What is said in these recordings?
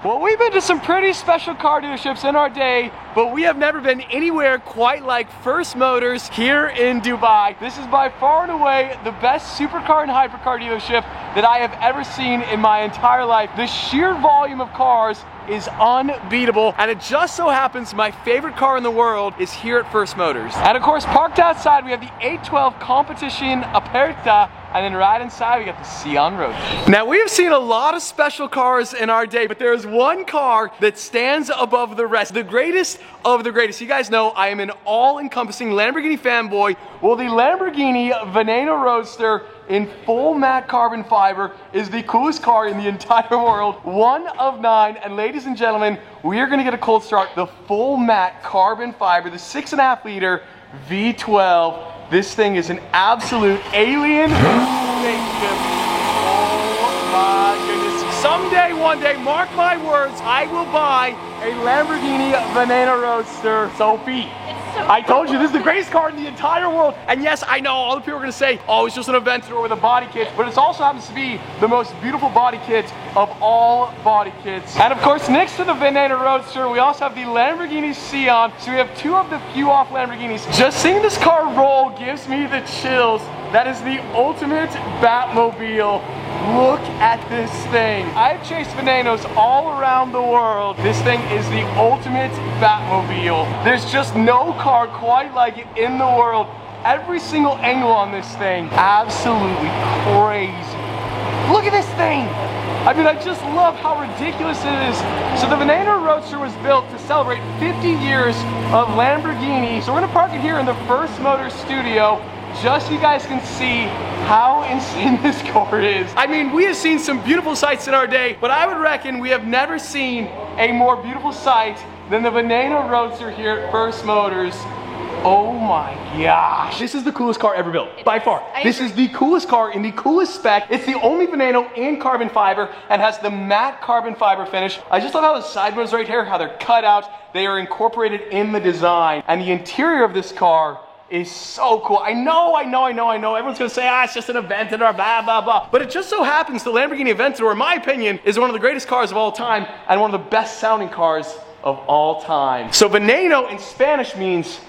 Well, we've been to some pretty special car dealerships in our day, but we have never been anywhere quite like First Motors here in Dubai. This is by far and away the best supercar and hypercar dealership that I have ever seen in my entire life. The sheer volume of cars is unbeatable, and it just so happens my favorite car in the world is here at First Motors. And of course, parked outside we have the 812 Competition Aperta, and then right inside we got the Sion Road. Now, we have seen a lot of special cars in our day, but there is one car that stands above the rest, the greatest of the greatest. You guys know I am an all-encompassing Lamborghini fanboy. Well, the Lamborghini Veneno Roadster in full matte carbon fiber is the coolest car in the entire world. 1 of 9, and ladies and gentlemen, we are gonna get a cold start. The full matte carbon fiber, the 6.5 liter V12. This thing is an absolute alien spaceship. Oh my goodness. Someday, one day, mark my words, I will buy a Lamborghini Veneno Roadster. Sophie, I told you, this is the greatest car in the entire world. And yes, I know all the people are gonna say, oh, it's just an Aventador with a body kit, but it also happens to be the most beautiful body kit of all body kits. And of course, next to the Veneno Roadster, we also have the Lamborghini Sion. So we have 2 of the few off Lamborghinis. Just seeing this car roll gives me the chills. That is the ultimate Batmobile. Look at this thing. I've chased Venenos all around the world. This thing is the ultimate Batmobile. There's just no car quite like it in the world. Every single angle on this thing, absolutely crazy. Look at this thing. I mean, I just love how ridiculous it is. So the Veneno Roadster was built to celebrate 50 years of Lamborghini. So we're gonna park it here in the First Motors studio, just so you guys can see how insane this car is. I mean, we have seen some beautiful sights in our day, but I would reckon we have never seen a more beautiful sight than the Veneno Roadster here at First Motors. Oh my gosh. This is the coolest car ever built, by far. This is the coolest car in the coolest spec. It's the only Veneno in carbon fiber and has the matte carbon fiber finish. I just love how the side mirrors right here, how they're cut out. They are incorporated in the design. And the interior of this car is so cool. I know. Everyone's gonna say, it's just an Aventador, blah, blah, blah. But it just so happens the Lamborghini Aventador, in my opinion, is one of the greatest cars of all time and one of the best sounding cars of all time. So Veneno in Spanish means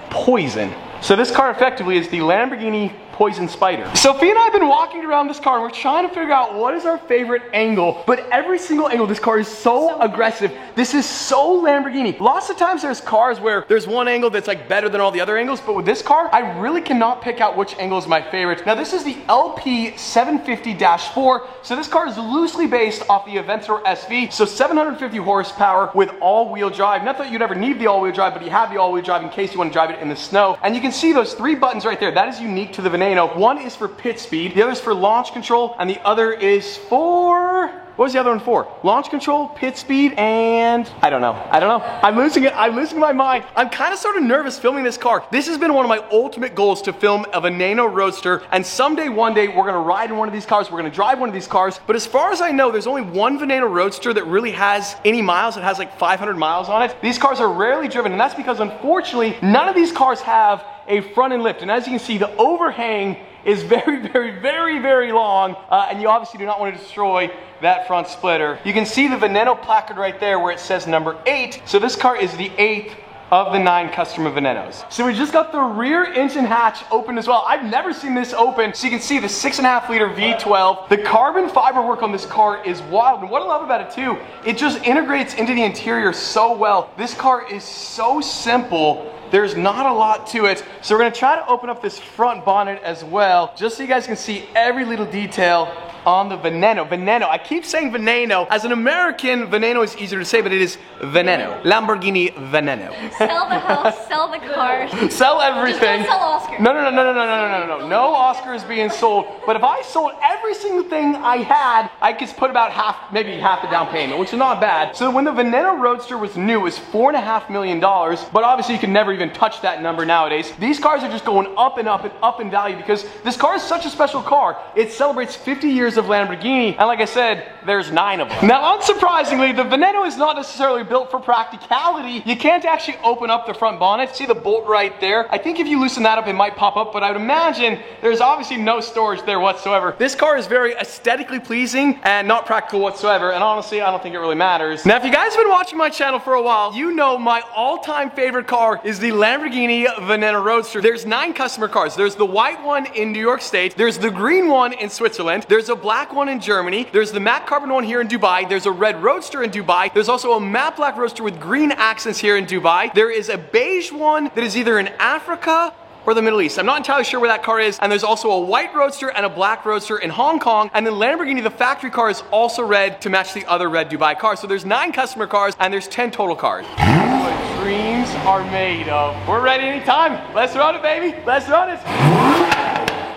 poison. So this car effectively is the Lamborghini Poison Spider. Sophie and I have been walking around this car and we're trying to figure out what is our favorite angle, but every single angle, this car is so aggressive. This is so Lamborghini. Lots of times there's cars where there's one angle that's like better than all the other angles, but with this car, I really cannot pick out which angle is my favorite. Now this is the LP 750-4, so this car is loosely based off the Aventador SV, so 750 horsepower with all-wheel drive. Not that you'd ever need the all-wheel drive, but you have the all-wheel drive in case you want to drive it in the snow. And you can see those 3 buttons right there. That is unique to the Veneno. One is for pit speed, the other is for launch control, and the other is for... what was the other one for? Launch control, pit speed, and I don't know. I'm losing it. I'm losing my mind. I'm kind of sort of nervous filming this car. This has been one of my ultimate goals, to film a Veneno Roadster, and someday, one day, we're gonna ride in one of these cars, we're gonna drive one of these cars, but as far as I know, there's only one Veneno Roadster that really has any miles. It has like 500 miles on it. These cars are rarely driven, and that's because, unfortunately, none of these cars have a front end lift, and as you can see, the overhang is very long, and you obviously do not want to destroy that front splitter. You can see the Veneno placard right there where it says number 8, so this car is the 8th of the 9 customer Venenos. So we just got the rear engine hatch open as well. I've never seen this open. So you can see the 6.5 liter V12. The carbon fiber work on this car is wild, and what I love about it too, it just integrates into the interior so well. This car is so simple. There's not a lot to it. So we're gonna try to open up this front bonnet as well, just so you guys can see every little detail on the Veneno. Veneno, I keep saying Veneno. As an American, Veneno is easier to say, but it is Veneno. Lamborghini Veneno. Sell the house, sell the cars. Sell everything. Just don't sell Oscar. No. No Oscar is being sold. But if I sold every single thing I had, I could put about maybe half the down payment, which is not bad. So when the Veneno Roadster was new, it was $4.5 million, but obviously you can never even touch that number nowadays. These cars are just going up and up and up in value because this car is such a special car. It celebrates 50 years of Lamborghini, and like I said, there's 9 of them. Now, unsurprisingly, the Veneno is not necessarily built for practicality. You can't actually open up the front bonnet. See the bolt right there? I think if you loosen that up, it might pop up, but I would imagine there's obviously no storage there whatsoever. This car is very aesthetically pleasing and not practical whatsoever, and honestly, I don't think it really matters. Now, if you guys have been watching my channel for a while, you know my all-time favorite car is the Lamborghini Veneno Roadster. There's 9 customer cars. There's the white one in New York State, there's the green one in Switzerland, there's a black one in Germany, there's the matte carbon one here in Dubai, there's a red Roadster in Dubai, there's also a matte black Roadster with green accents here in Dubai, there is a beige one that is either in Africa or the Middle East. I'm not entirely sure where that car is, and there's also a white Roadster and a black Roadster in Hong Kong, and then Lamborghini, the factory car, is also red to match the other red Dubai cars. So there's 9 customer cars, and there's 10 total cars. What dreams are made of. We're ready anytime. Let's run it, baby. Let's run it.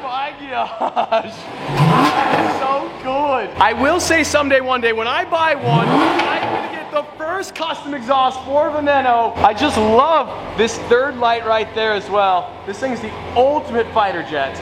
My gosh. That is so good. I will say someday, one day, when I buy one, I'm gonna get the first custom exhaust for Veneno. I just love this third light right there as well. This thing is the ultimate fighter jet.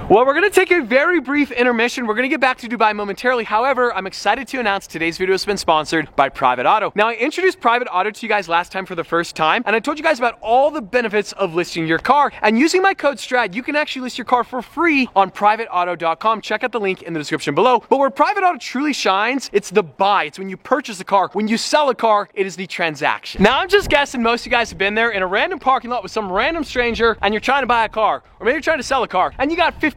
Well, we're gonna take a very brief intermission. We're gonna get back to Dubai momentarily. However, I'm excited to announce today's video has been sponsored by Private Auto. Now, I introduced Private Auto to you guys last time for the first time, and I told you guys about all the benefits of listing your car. And using my code STRAD, you can actually list your car for free on privateauto.com. Check out the link in the description below. But where Private Auto truly shines, it's the buy. It's when you purchase a car. When you sell a car, it is the transaction. Now, I'm just guessing most of you guys have been there in a random parking lot with some random stranger, and you're trying to buy a car, or maybe you're trying to sell a car, and you got $15,000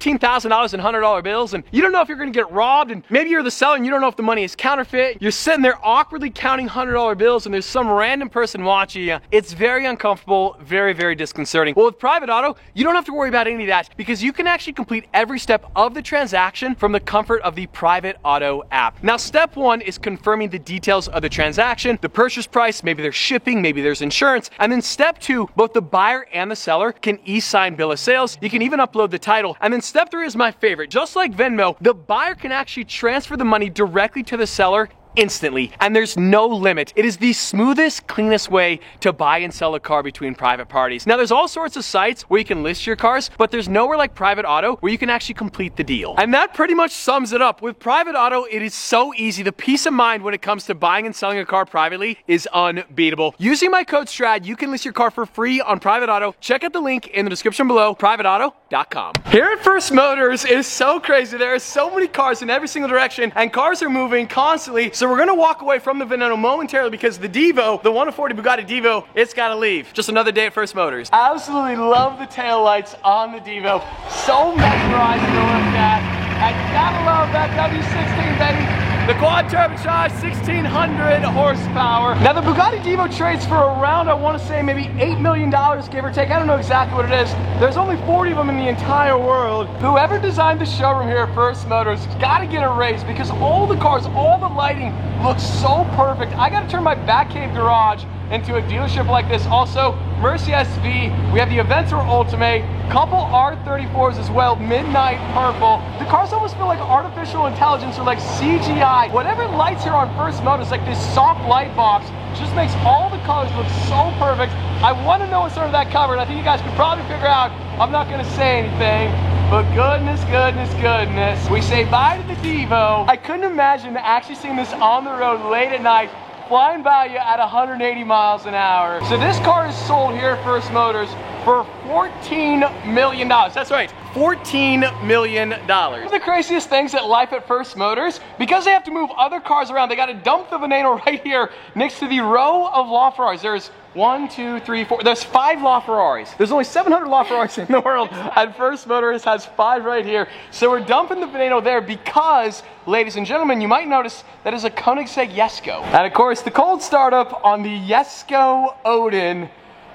in $100 bills, and you don't know if you're gonna get robbed, and maybe you're the seller and you don't know if the money is counterfeit. You're sitting there awkwardly counting $100 bills, and there's some random person watching you. It's very uncomfortable, very, very disconcerting. Well, with Private Auto, you don't have to worry about any of that, because you can actually complete every step of the transaction from the comfort of the Private Auto app. Now, step 1 is confirming the details of the transaction, the purchase price, maybe there's shipping, maybe there's insurance, and then step 2, both the buyer and the seller can e-sign bill of sales. You can even upload the title. And then step 3 is my favorite. Just like Venmo, the buyer can actually transfer the money directly to the seller instantly, and there's no limit. It is the smoothest, cleanest way to buy and sell a car between private parties. Now, there's all sorts of sites where you can list your cars, but there's nowhere like Private Auto where you can actually complete the deal. And that pretty much sums it up. With Private Auto, it is so easy. The peace of mind when it comes to buying and selling a car privately is unbeatable. Using my code STRAD, you can list your car for free on Private Auto. Check out the link in the description below, privateauto.com. Here at First Motors, it is so crazy. There are so many cars in every single direction, and cars are moving constantly. So we're gonna walk away from the Veneno momentarily because the Devo, the 140 Bugatti Devo, it's gotta leave. Just another day at First Motors. Absolutely love the taillights on the Devo. So mesmerizing to look at. And you gotta love that W16, baby. The quad turbocharged 1600 horsepower. Now the Bugatti Devo trades for around, I want to say maybe $8 million, give or take. I don't know exactly what it is. There's only 40 of them in the entire world. Whoever designed the showroom here at First Motors got to get a raise, because all the cars, all the lighting looks so perfect. I got to turn my Batcave garage into a dealership like this. Also, Mercy SV, we have the Aventor Ultimate, couple R34s as well, midnight purple. The cars almost feel like artificial intelligence or like CGI. Whatever lights here on First Motors, like this soft light box, just makes all the colors look so perfect. I want to know what's under that cover, and I think you guys could probably figure out. I'm not going to say anything, but goodness, goodness, goodness. We say bye to the Devo. I couldn't imagine actually seeing this on the road late at night, flying by you at 180 miles an hour. So this car is sold here at First Motors for $14 million. That's right, $14 million. One of the craziest things at life at First Motors, because they have to move other cars around, they got to dump the Veneno right here next to the row of LaFerraris. There's 1, 2, 3, 4. There's 5 LaFerraris. There's only 700 LaFerraris in the world, and First Motors has 5 right here. So we're dumping the Veneno there because, ladies and gentlemen, you might notice that is a Koenigsegg Jesko. And of course, the cold startup on the Jesko Odin.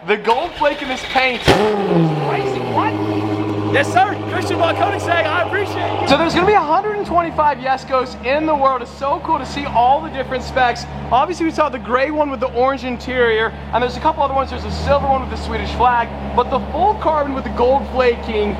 The gold flake in this paint is crazy. What? Yes, sir. Christian von Koenigsegg, I appreciate it. So there's going to be 125 Jeskos in the world. It's so cool to see all the different specs. Obviously, we saw the gray one with the orange interior, and there's a couple other ones. There's a silver one with the Swedish flag, but the full carbon with the gold flaking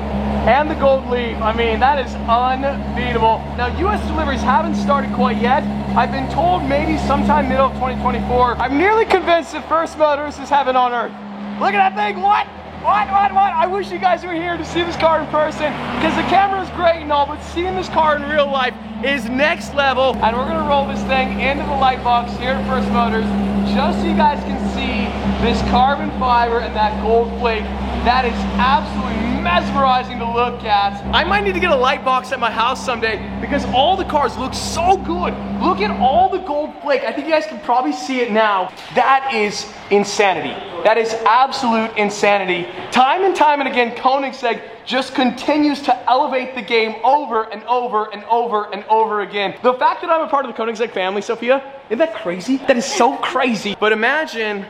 and the gold leaf, I mean, that is unbeatable. Now, U.S. deliveries haven't started quite yet. I've been told maybe sometime middle of 2024. I'm nearly convinced that First Motors is heaven on earth. Look at that thing, what? I wish you guys were here to see this car in person, because the camera is great and all, but seeing this car in real life is next level. And we're gonna roll this thing into the light box here at First Motors, just so you guys can see this carbon fiber and that gold flake. That is absolutely mesmerizing to look at. I might need to get a light box at my house someday because all the cars look so good. Look at all the gold flake. I think you guys can probably see it now. That is insanity. That is absolute insanity. Time and again, Koenigsegg just continues to elevate the game over and over and over and over again. The fact that I'm a part of the Koenigsegg family, Sophia, isn't that crazy? That is so crazy. But imagine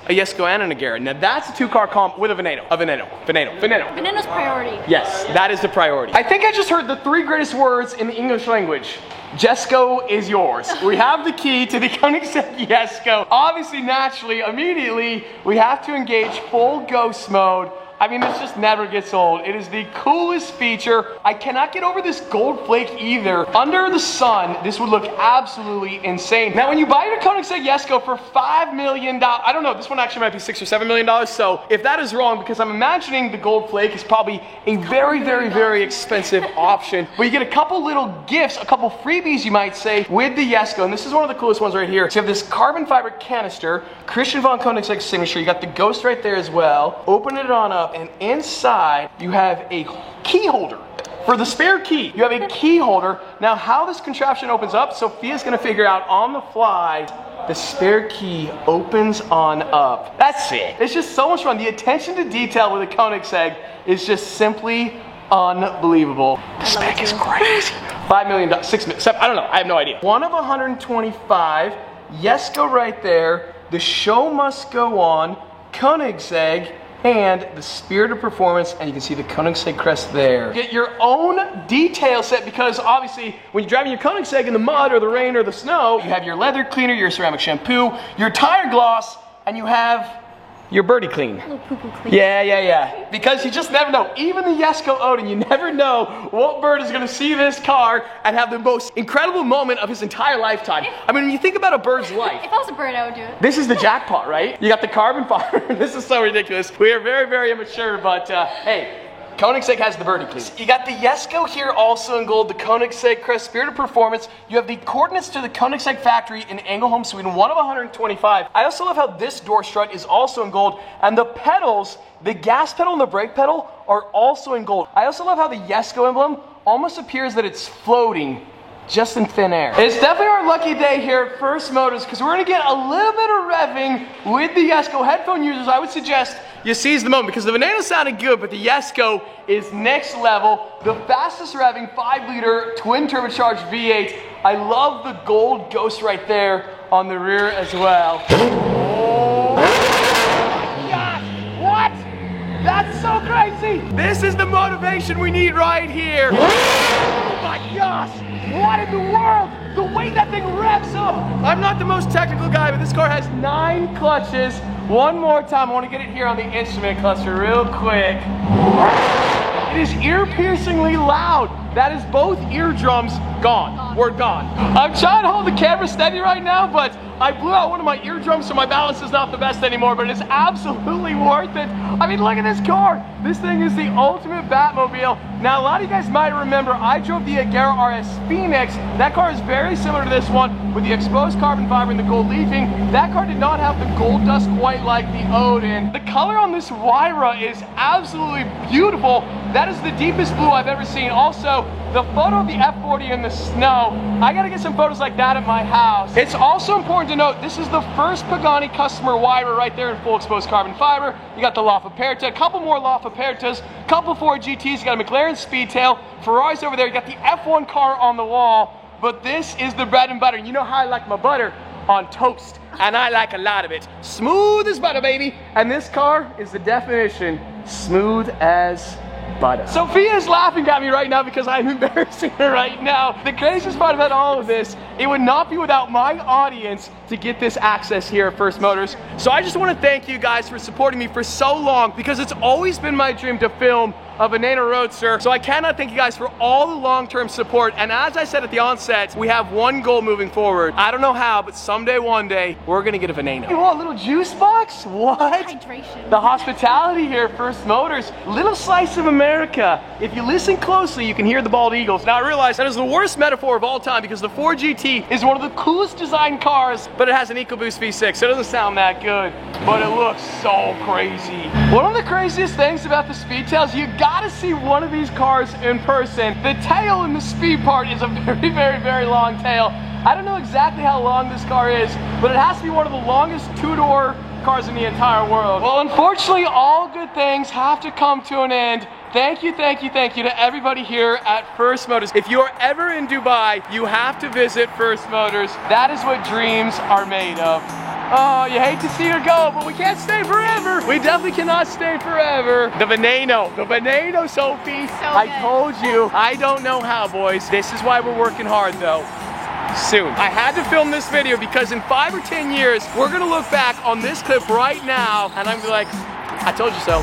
a Jesko and a Nagara. Now that's a two-car comp with a Veneno. Veneno's priority. Yes, that is the priority. I think I just heard the three greatest words in the English language. Jesko is yours. We have the key to the Koenigsegg Jesko. Obviously, naturally, immediately, we have to engage full ghost mode. I mean, this just never gets old. It is the coolest feature. I cannot get over this gold flake either. Under the sun, this would look absolutely insane. Now, when you buy your Koenigsegg Jesko for $5 million, I don't know, this one actually might be $6 or $7 million. So if that is wrong, because I'm imagining the gold flake is probably a very expensive option. But you get a couple little gifts, a couple freebies, you might say, with the Jesko. And this is one of the coolest ones right here. So you have this carbon fiber canister, Christian von Koenigsegg signature. You got the ghost right there as well. Open it on up. And inside, you have a key holder. For the spare key, you have a key holder. Now, how this contraption opens up, Sophia's gonna figure out on the fly. The spare key opens on up. That's it. It's just so much fun. The attention to detail with the Koenigsegg is just simply unbelievable. The spec is crazy. $5 million, $6 million, 7, I don't know, I have no idea. One of 125, Jesko right there. The show must go on, Koenigsegg, and the spirit of performance, and you can see the Koenigsegg crest there. Get your own detail set, because obviously when you're driving your Koenigsegg in the mud or the rain or the snow, you have your leather cleaner, your ceramic shampoo, your tire gloss, and you have your birdie clean. Poo-poo clean. Yeah. Because you just never know. Even the Jesko Odin, you never know what bird is going to see this car and have the most incredible moment of his entire lifetime. I mean, when you think about a bird's life. If I was a bird, I would do it. This is the jackpot, right? You got the carbon fiber. This is so ridiculous. We are very immature, but hey, Koenigsegg has the birdie clean. You got the Jesko here also in gold, the Koenigsegg crest, spirit of performance. You have the coordinates to the Koenigsegg factory in Ängelholm, Sweden, one of 125. I also love how this door strut is also in gold, and the pedals, the gas pedal and the brake pedal, are also in gold. I also love how the Jesko emblem almost appears that it's floating just in thin air. It's definitely our lucky day here at First Motors, because we're gonna get a little bit of revving with the Jesko. Headphone users, I would suggest you seize the moment, because the Veneno sounded good, but the Jesko is next level. The fastest revving 5-liter twin turbocharged V8. I love the gold ghost right there on the rear as well. Oh my gosh, what? That's so crazy. This is the motivation we need right here. Oh my gosh, what in the world? The way that thing revs up. I'm not the most technical guy, but this car has 9 clutches. One more time, I want to get it here on the instrument cluster real quick. It is ear-piercingly loud. That is both eardrums gone. We're gone. I'm trying to hold the camera steady right now, but I blew out one of my eardrums, so my balance is not the best anymore, but it's absolutely worth it. I mean, look at this car. This thing is the ultimate Batmobile. Now, a lot of you guys might remember, I drove the Agera RS Phoenix. That car is very similar to this one, with the exposed carbon fiber and the gold leafing. That car did not have the gold dust quite like the Odin. The color on this Huayra is absolutely beautiful. That is the deepest blue I've ever seen. Also, the photo of the F40 in the snow, I gotta get some photos like that at my house. It's also important to note, this is the first Pagani customer Huayra right there in full exposed carbon fiber. You got the LaFaperta, a couple more LaFapertas, couple Ford GTs, you got a McLaren Speedtail, Ferrari's over there, you got the F1 car on the wall, but this is the bread and butter. You know how I like my butter? On toast, and I like a lot of it. Smooth as butter, baby. And this car is the definition, smooth as butter. Sophia is laughing at me right now because I'm embarrassing her right now. The craziest part about all of this, it would not be without my audience to get this access here at First Motors. So I just want to thank you guys for supporting me for so long, because it's always been my dream to film a Veneno Roadster. So I cannot thank you guys for all the long-term support. And as I said at the onset, we have one goal moving forward. I don't know how, but someday, one day, we're gonna get a Veneno. You want a little juice box? What? Hydration. The hospitality here at First Motors, little slice of America. If you listen closely, you can hear the bald eagles. Now I realize that is the worst metaphor of all time because the Ford GT is one of the coolest designed cars, but it has an EcoBoost V6, so it doesn't sound that good, but it looks so crazy. One of the craziest things about the Speedtails, you gotta see one of these cars in person. The tail in the speed part is a very, very, very long tail. I don't know exactly how long this car is, but it has to be one of the longest two-door cars in the entire world. Well, unfortunately, all good things have to come to an end. Thank you, thank you, thank you to everybody here at First Motors. If you are ever in Dubai, you have to visit First Motors. That is what dreams are made of. Oh, you hate to see her go, but we can't stay forever. We definitely cannot stay forever. The Veneno, Sophie. So I good. told you. I don't know how, boys. This is why we're working hard, though. Soon. I had to film this video because in 5 or 10 years, we're gonna look back on this clip right now, and I'm gonna be like, I told you so.